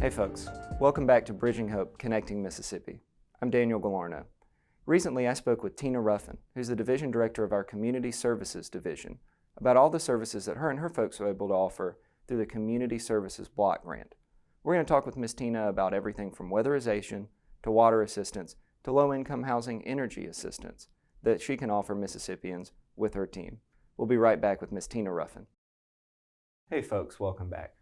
Hey folks, welcome back to Bridging Hope, Connecting Mississippi. I'm Daniel Gallarno. Recently I spoke with Tina Ruffin, who's the Division Director of our Community Services Division, about all the services that her and her folks are able to offer through the Community Services Block Grant. We're going to talk with Ms. Tina about everything from weatherization to water assistance to low-income housing energy assistance that she can offer Mississippians with her team. We'll be right back with Ms. Tina Ruffin. Hey folks, welcome back.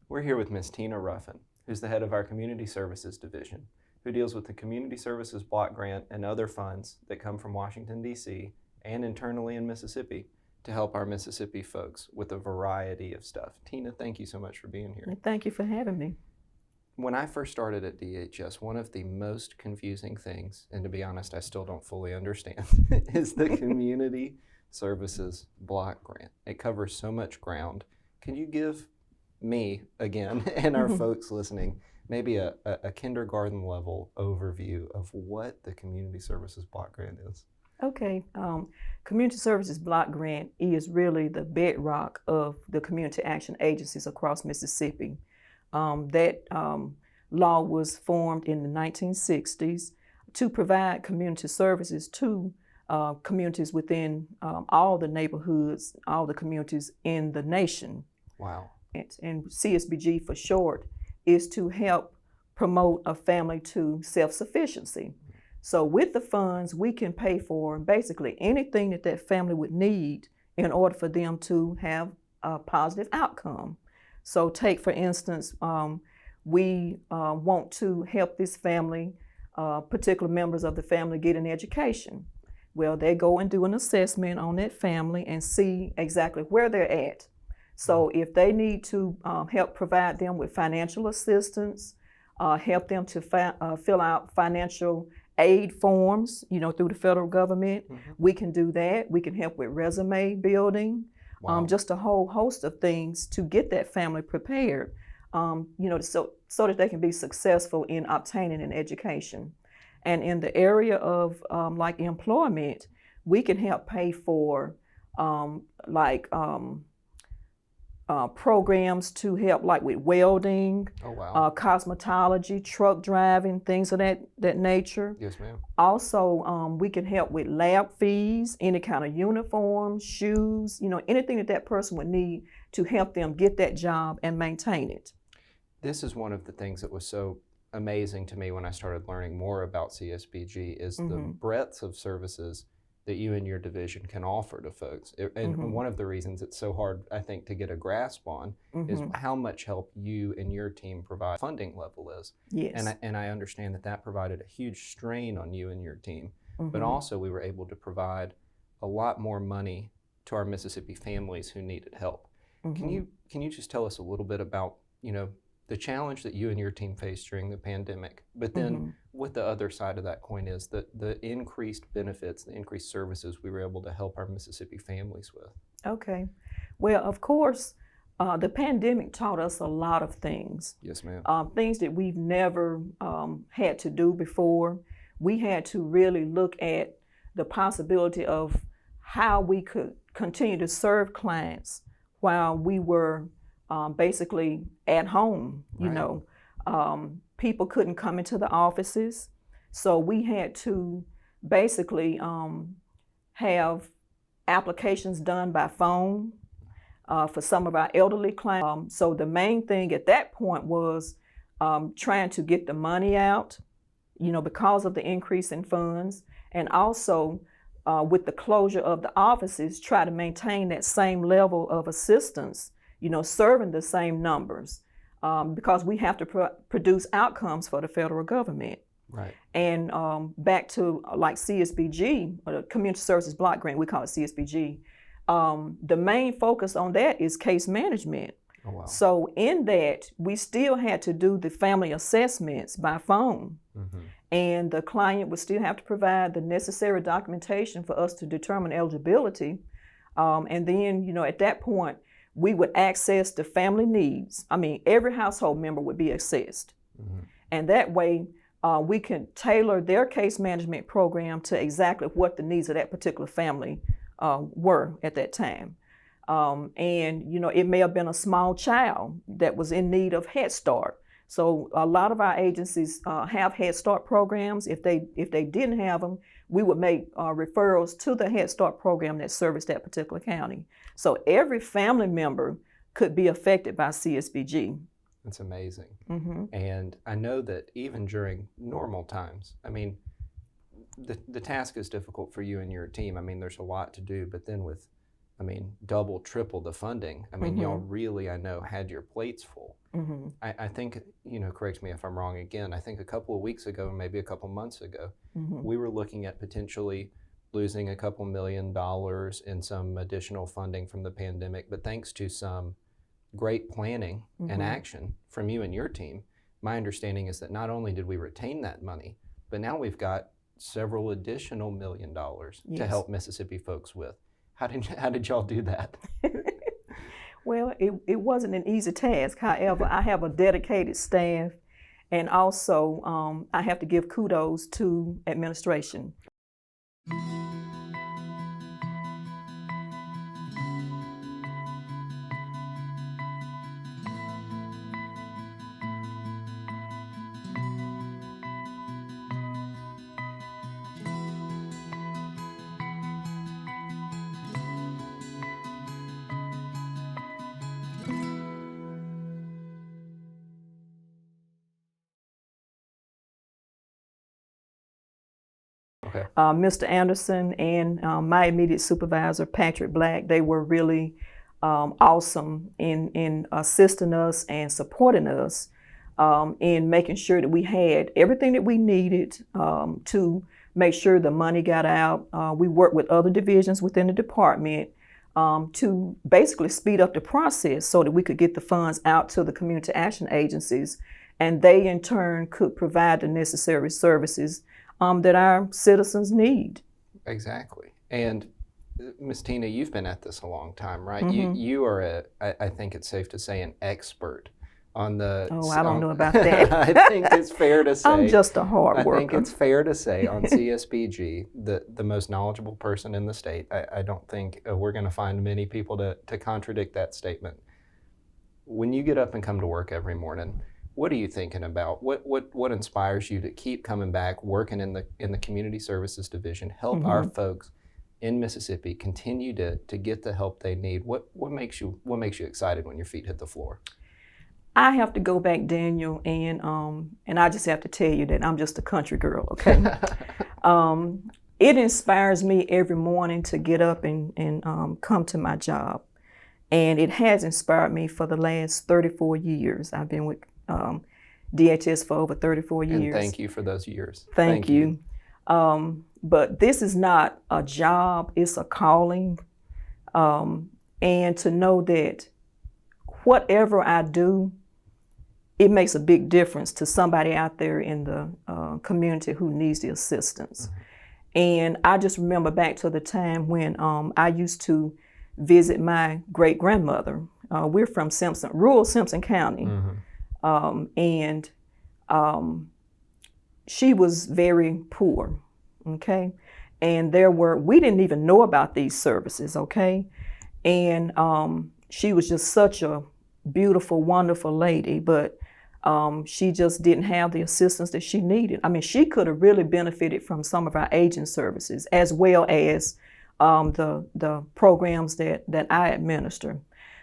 We're here with Ms. Tina Ruffin, who's the head of our Community Services Division, who deals with the Community Services Block Grant and other funds that come from Washington, D.C. and internally in Mississippi to help our Mississippi folks with a variety of stuff. Tina, thank you so much for being here. Thank you for having me. When I first started at DHS, one of the most confusing things, and to be honest, I still don't fully understand, is the Community Services Block Grant. It covers so much ground. Can you give me, again, and our folks listening, maybe a kindergarten level overview of what the Community Services Block Grant is? Okay, Community Services Block Grant is really the bedrock of the community action agencies across Mississippi. That law was formed in the 1960s to provide community services to communities within all the neighborhoods, all the communities in the nation. Wow. And CSBG for short is to help promote a family to self-sufficiency. So with the funds, we can pay for basically anything that that family would need in order for them to have a positive outcome. So take, for instance, we want to help this family, particular members of the family, get an education. Well, they go and do an assessment on that family and see exactly where they're at. So if they need to help provide them with financial assistance, help them to fill out financial aid forms, through the federal government, we can do that. We can help with resume building, just a whole host of things to get that family prepared, so that they can be successful in obtaining an education. And in the area of like employment, we can help pay for programs to help like with welding, cosmetology, truck driving, things of that nature. Yes, ma'am. Also, we can help with lab fees, any kind of uniforms, shoes, anything that person would need to help them get that job and maintain it. This is one of the things that was so amazing to me when I started learning more about CSBG is the breadth of services that you and your division can offer to folks. And one of the reasons it's so hard, I think, to get a grasp on is how much help you and your team provide. Funding level is. Yes. And I understand that provided a huge strain on you and your team, but also we were able to provide a lot more money to our Mississippi families who needed help. Can you just tell us a little bit about, the challenge that you and your team faced during the pandemic, but then what the other side of that coin is, the increased benefits, the increased services we were able to help our Mississippi families with? Okay. Well, of course, the pandemic taught us a lot of things. Yes, ma'am. Things that we've never had to do before. We had to really look at the possibility of how we could continue to serve clients while we were basically at home. People couldn't come into the offices, so we had to basically have applications done by phone for some of our elderly clients. So the main thing at that point was trying to get the money out, because of the increase in funds, and also with the closure of the offices, try to maintain that same level of assistance, serving the same numbers, because we have to produce outcomes for the federal government. Right. And back to like CSBG, or the Community Services Block Grant, we call it CSBG, the main focus on that is case management. Oh, wow. So in that, we still had to do the family assessments by phone. And the client would still have to provide the necessary documentation for us to determine eligibility. And then, at that point, we would access the family needs. I mean, every household member would be assessed. And that way, we can tailor their case management program to exactly what the needs of that particular family were at that time. And, it may have been a small child that was in need of Head Start. So a lot of our agencies have Head Start programs. If they didn't have them, we would make referrals to the Head Start program that serviced that particular county. So every family member could be affected by CSBG. That's amazing. Mm-hmm. And I know that even during normal times, I mean, the task is difficult for you and your team. I mean, there's a lot to do, but then with, I mean, double, triple the funding, I mean, Mm-hmm. y'all really, I know, had your plates full. Mm-hmm. I think, you know, correct me if I'm wrong again, I think a couple of weeks ago, maybe a couple months ago, Mm-hmm. we were looking at potentially losing a couple $1 million in some additional funding from the pandemic, but thanks to some great planning Mm-hmm. and action from you and your team, my understanding is that not only did we retain that money, but now we've got several additional $1 million Yes. to help Mississippi folks with. How did y'all do that? Well, it wasn't an easy task. However, I have a dedicated staff, and also I have to give kudos to administration. Okay. Mr. Anderson and my immediate supervisor, Patrick Black, they were really awesome in assisting us and supporting us in making sure that we had everything that we needed to make sure the money got out. We worked with other divisions within the department to basically speed up the process so that we could get the funds out to the community action agencies, and they in turn could provide the necessary services that our citizens need. Exactly. And Ms. Tina, you've been at this a long time, right? Mm-hmm. You are I think it's safe to say, an expert on the... Oh, I don't know about that. I think it's fair to say... I'm just a hard worker. I think it's fair to say on CSBG, the most knowledgeable person in the state. I don't think we're going to find many people to contradict that statement. When you get up and come to work every morning, what are you thinking about? What inspires you to keep coming back, working in the Community Services Division, help Mm-hmm. our folks in Mississippi continue to get the help they need? What makes you excited when your feet hit the floor? I have to go back, Daniel, and I just have to tell you that I'm just a country girl, okay? It inspires me every morning to get up and come to my job. And it has inspired me for the last 34 years. I've been with DHS for over 34 years. And thank you for those years. Thank you. But this is not a job, it's a calling. And to know that whatever I do, it makes a big difference to somebody out there in the community who needs the assistance. Mm-hmm. And I just remember back to the time when I used to visit my great-grandmother. We're from rural Simpson County. Mm-hmm. And she was very poor, okay? And we didn't even know about these services, okay? And she was just such a beautiful, wonderful lady, but she just didn't have the assistance that she needed. I mean, she could have really benefited from some of our aging services, as well as the programs that I administer.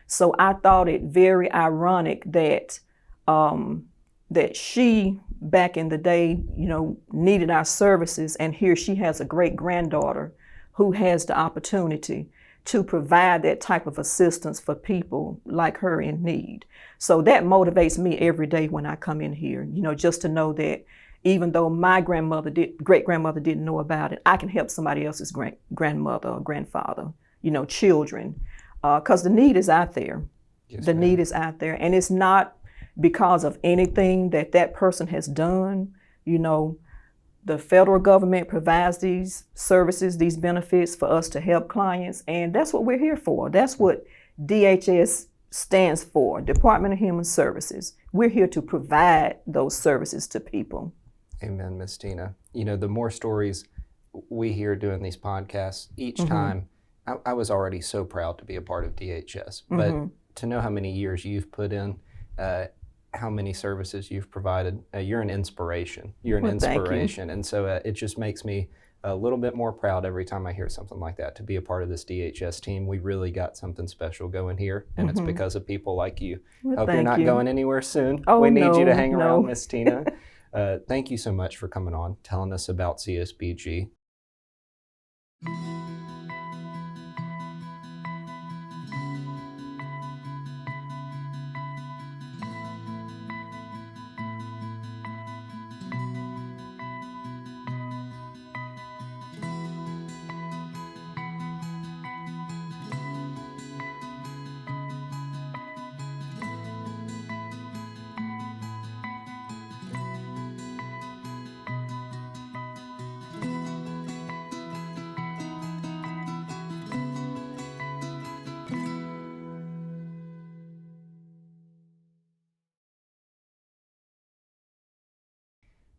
So I thought it very ironic that that she, back in the day, needed our services, and here she has a great-granddaughter who has the opportunity to provide that type of assistance for people like her in need. So that motivates me every day when I come in here, just to know that even though my great-grandmother didn't know about it, I can help somebody else's grandmother or grandfather, children, because the need is out there. Yes, the need is out there, and it's not because of anything that person has done. The federal government provides these services, these benefits for us to help clients, and that's what we're here for. That's what DHS stands for, Department of Human Services. We're here to provide those services to people. Amen, Ms. Tina. The more stories we hear doing these podcasts, each mm-hmm. time, I was already so proud to be a part of DHS, but mm-hmm. to know how many years you've put in, how many services you've provided. You're an inspiration. You're an Well, thank you. inspiration. And so it just makes me a little bit more proud every time I hear something like that, to be a part of this DHS team. We really got something special going here, and it's because of people like you. Well, Hope you're thank not you. going anywhere soon. Oh, We need you to no, hang no. around, Miss Tina. Thank you so much for coming on, telling us about CSBG.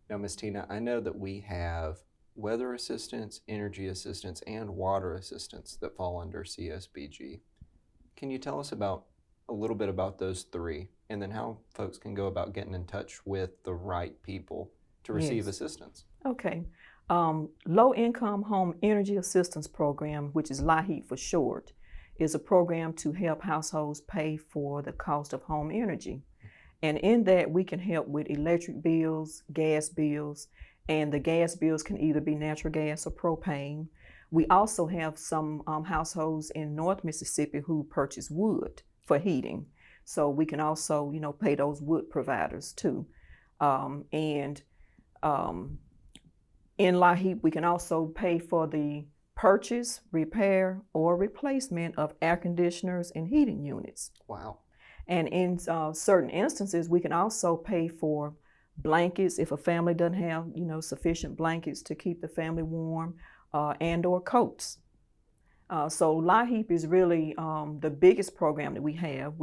Now, Ms. Tina, I know that we have weather assistance, energy assistance, and water assistance that fall under CSBG. Can you tell us about a little bit about those three, and then how folks can go about getting in touch with the right people to receive Yes. assistance? Okay. Low-income home energy assistance program, which is LIHEAP for short, is a program to help households pay for the cost of home energy. And in that, we can help with electric bills, gas bills, and the gas bills can either be natural gas or propane. We also have some households in North Mississippi who purchase wood for heating. So we can also, pay those wood providers too. In LIHEAP, we can also pay for the purchase, repair, or replacement of air conditioners and heating units. Wow. And in certain instances, we can also pay for blankets if a family doesn't have, sufficient blankets to keep the family warm, and or coats. So LIHEAP is really the biggest program that we have.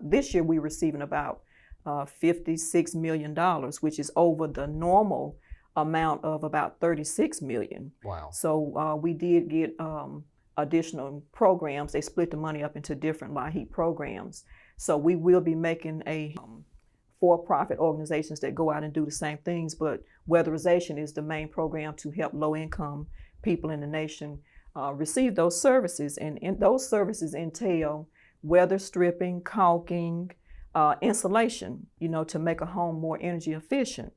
This year we're receiving about $56 million, which is over the normal amount of about $36 million. Wow. So we did get additional programs. They split the money up into different LIHEAP programs. So we will be making a for-profit organizations that go out and do the same things, but Weatherization is the main program to help low-income people in the nation receive those services. And those services entail weather stripping, caulking, insulation, to make a home more energy efficient.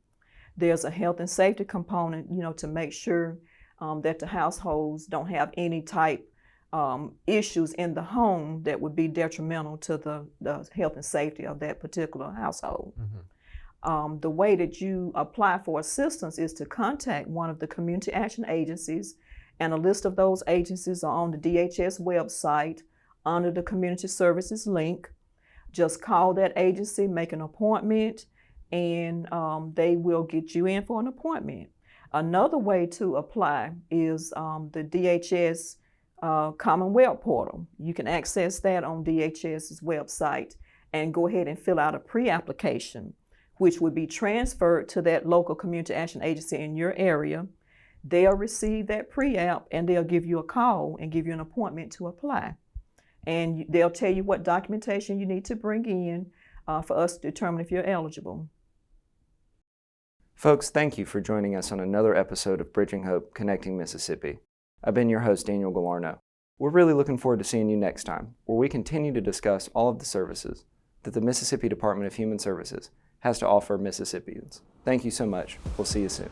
There's a health and safety component, to make sure that the households don't have any type issues in the home that would be detrimental to the health and safety of that particular household. Mm-hmm. The way that you apply for assistance is to contact one of the community action agencies, and a list of those agencies are on the DHS website under the community services link. Just call that agency, make an appointment, and they will get you in for an appointment. Another way to apply is the DHS Commonwealth portal. You can access that on DHS's website and go ahead and fill out a pre-application, which would be transferred to that local community action agency in your area. They'll receive that pre-app and they'll give you a call and give you an appointment to apply. And they'll tell you what documentation you need to bring in for us to determine if you're eligible. Folks, thank you for joining us on another episode of Bridging Hope, Connecting Mississippi. I've been your host, Daniel Gallarno. We're really looking forward to seeing you next time, where we continue to discuss all of the services that the Mississippi Department of Human Services has to offer Mississippians. Thank you so much. We'll see you soon.